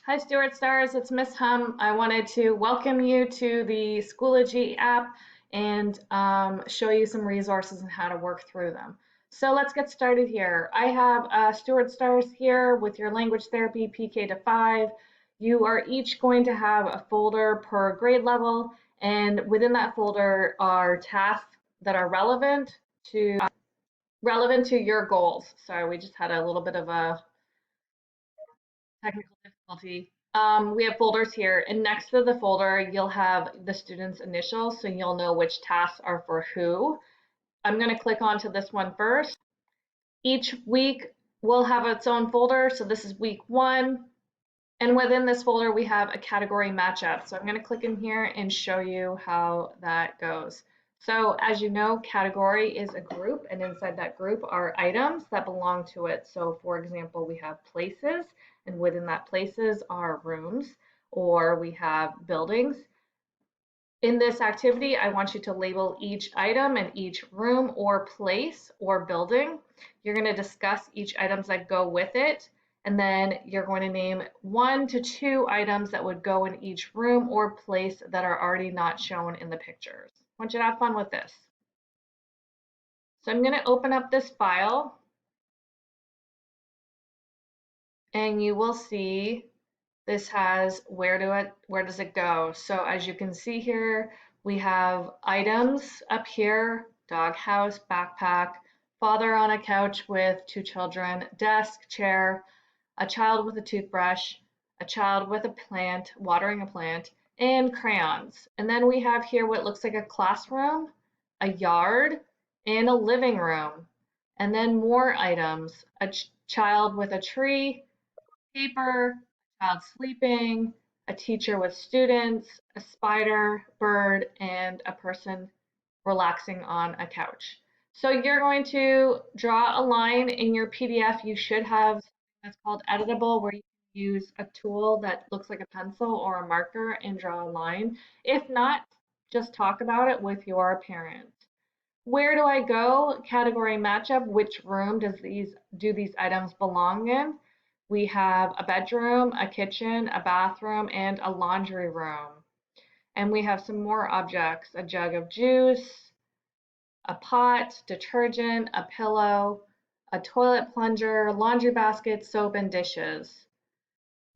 Hi, Stewart Stars. It's Miss Hum. I wanted to welcome you to the Schoology app and show you some resources and how to work through them. So let's get started here. I have Stewart Stars here with your language therapy PK to 5. You are each going to have a folder per grade level, and within that folder are tasks that are relevant to your goals. Sorry, we just had a little bit of a technical difficulty. We have folders here, and next to the folder, you'll have the student's initials, so you'll know which tasks are for who. I'm going to click onto this one first. Each week will have its own folder, so this is week 1, and within this folder, we have a category matchup. So I'm going to click in here and show you how that goes. So as you know, category is a group, and inside that group are items that belong to it. So for example, we have places, and within that places are rooms, or we have buildings. In this activity, I want you to label each item and each room or place or building. You're going to discuss each items that go with it, and then you're going to name 1 to 2 items that would go in each room or place that are already not shown in the pictures. I want you to have fun with this. So I'm going to open up this file, and you will see this has where does it go. So as you can see here, we have items up here: doghouse, backpack, father on a couch with 2 children, desk, chair, a child with a toothbrush, a child with a plant, watering a plant, and crayons. And then we have here what looks like a classroom, a yard, and a living room. And then more items: a child with a tree, paper, a child sleeping, a teacher with students, a spider, bird, and a person relaxing on a couch. So you're going to draw a line in your PDF. You should have something that's called editable, where you can use a tool that looks like a pencil or a marker and draw a line. If not, just talk about it with your parent. Where do I go? Category matchup. Which room do these items belong in? We have a bedroom, a kitchen, a bathroom, and a laundry room. And we have some more objects: a jug of juice, a pot, detergent, a pillow, a toilet plunger, laundry basket, soap, and dishes.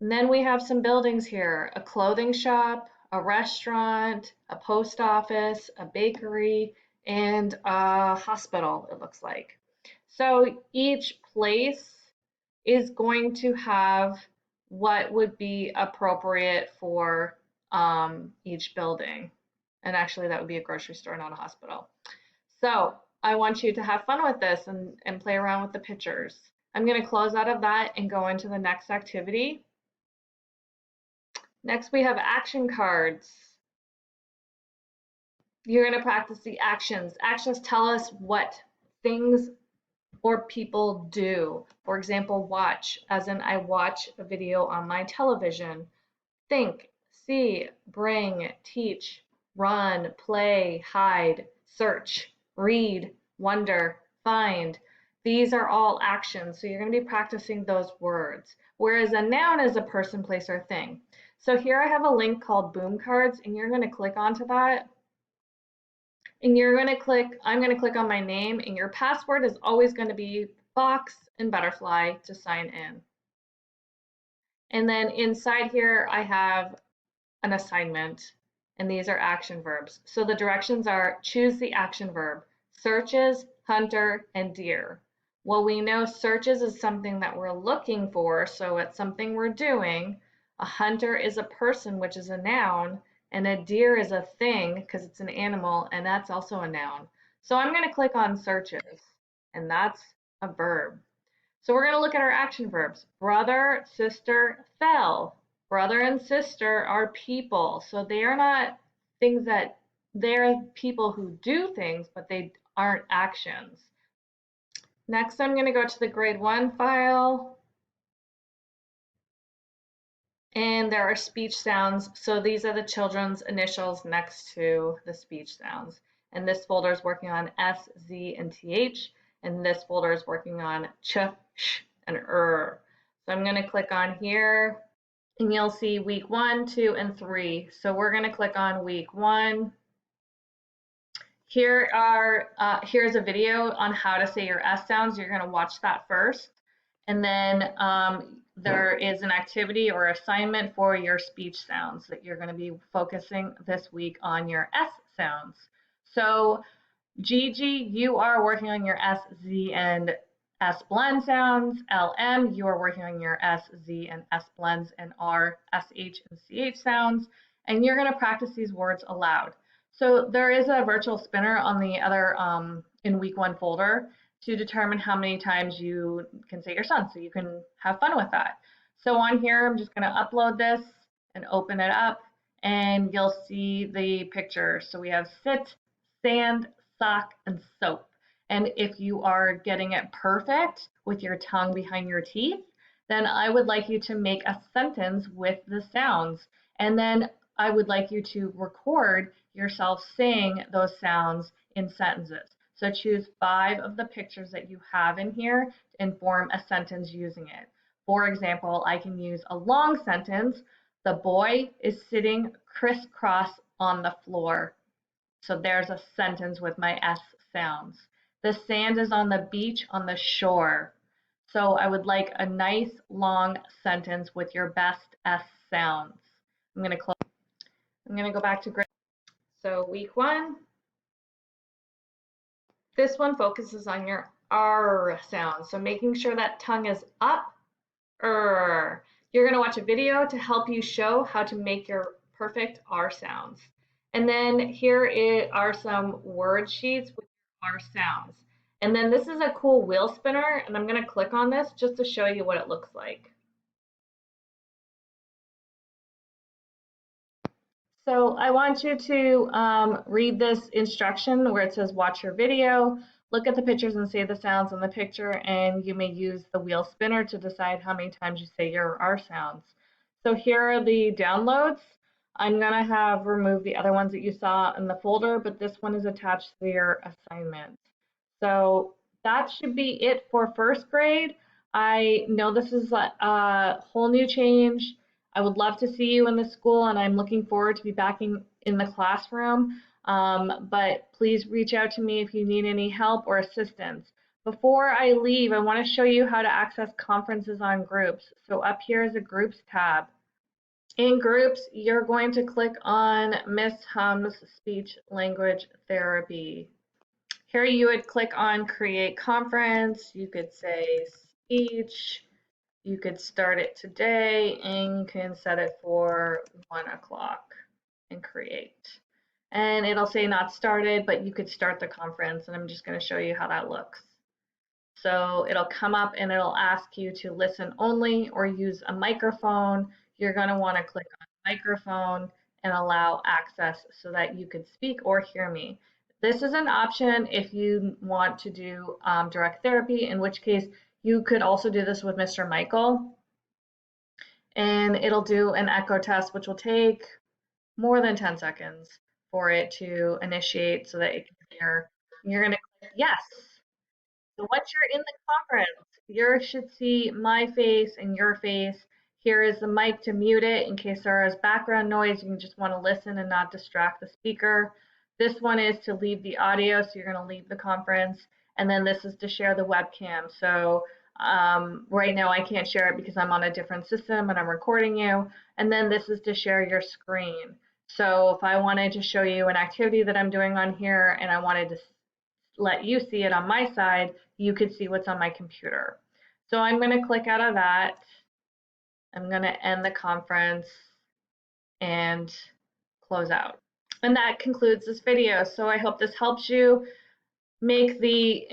And then we have some buildings here: a clothing shop, a restaurant, a post office, a bakery, and a hospital, it looks like. So each place is going to have what would be appropriate for each building. And actually, that would be a grocery store, not a hospital. So I want you to have fun with this and play around with the pictures. I'm going to close out of that and go into the next activity. Next, we have action cards. You're going to practice the actions. Actions tell us what things or people do. For example, watch, as in I watch a video on my television. Think, see, bring, teach, run, play, hide, search, read, wonder, find. These are all actions, so you're going to be practicing those words. Whereas a noun is a person, place, or thing. So here I have a link called Boom Cards, and you're going to click onto that. And I'm going to click on my name, and your password is always going to be box and butterfly to sign in. And then inside here, I have an assignment, and these are action verbs. So the directions are: choose the action verb: searches, hunter, and deer. Well, we know searches is something that we're looking for, so it's something we're doing. A hunter is a person, which is a noun, and a deer is a thing because it's an animal, and that's also a noun. So I'm going to click on searches, and that's a verb. So we're going to look at our action verbs. Brother, sister, fell. Brother and sister are people. So they are not things that they're people who do things, but they aren't actions. Next, I'm going to go to the grade 1 file. And there are speech sounds. So these are the children's initials next to the speech sounds. And this folder is working on S, Z, and TH. And this folder is working on ch, sh, and So I'm going to click on here and you'll see week 1, 2, and 3. So we're going to click on week 1. Here's a video on how to say your S sounds. You're going to watch that first. And then there is an activity or assignment for your speech sounds that you're going to be focusing this week on your S sounds. So Gigi, you are working on your S, Z, and S blend sounds. LM, you are working on your S, Z, and S blends, and R, SH, and CH sounds. And you're going to practice these words aloud. So there is a virtual spinner on the other in week 1 folder to determine how many times you can say your sounds, so you can have fun with that. So on here, I'm just going to upload this and open it up, and you'll see the picture. So we have sit, sand, sock, and soap. And if you are getting it perfect with your tongue behind your teeth, then I would like you to make a sentence with the sounds. And then I would like you to record yourself saying those sounds in sentences. So choose 5 of the pictures that you have in here and form a sentence using it. For example, I can use a long sentence. The boy is sitting crisscross on the floor. So there's a sentence with my S sounds. The sand is on the beach on the shore. So I would like a nice long sentence with your best S sounds. I'm going to close. I'm going to go back to grade. So week 1, this one focuses on your R sound. So making sure that tongue is up, You're going to watch a video to help you show how to make your perfect R sounds. And then here are some word sheets with R sounds. And then this is a cool wheel spinner, and I'm going to click on this just to show you what it looks like. So I want you to read this instruction where it says watch your video, look at the pictures and say the sounds in the picture, and you may use the wheel spinner to decide how many times you say your R sounds. So here are the downloads. I'm going to have removed the other ones that you saw in the folder, but this one is attached to your assignment. So that should be it for first grade. I know this is a whole new change. I would love to see you in the school, and I'm looking forward to be back in the classroom. But please reach out to me if you need any help or assistance. Before I leave, I want to show you how to access conferences on groups. So up here is a groups tab. In groups, you're going to click on Miss Hum's speech language therapy. Here you would click on create conference. You could say speech. You could start it today, and you can set it for 1 o'clock and create. And it'll say not started, but you could start the conference, and I'm just going to show you how that looks. So it'll come up and it'll ask you to listen only or use a microphone. You're going to want to click on microphone and allow access so that you could speak or hear me. This is an option if you want to do direct therapy, in which case you could also do this with Mr. Michael. And it'll do an echo test, which will take more than 10 seconds for it to initiate so that it can hear. You're going to click yes. So once you're in the conference, you should see my face and your face. Here is the mic to mute it in case there is background noise. You just want to listen and not distract the speaker. This one is to leave the audio, so you're going to leave the conference. And then this is to share the webcam. So right now I can't share it because I'm on a different system and I'm recording you. And then this is to share your screen. So if I wanted to show you an activity that I'm doing on here and I wanted to let you see it on my side, you could see what's on my computer. So I'm going to click out of that. I'm going to end the conference and close out. And that concludes this video. So I hope this helps you make the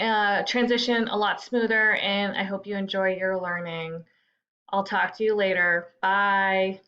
transition a lot smoother, and I hope you enjoy your learning. I'll talk to you later. Bye.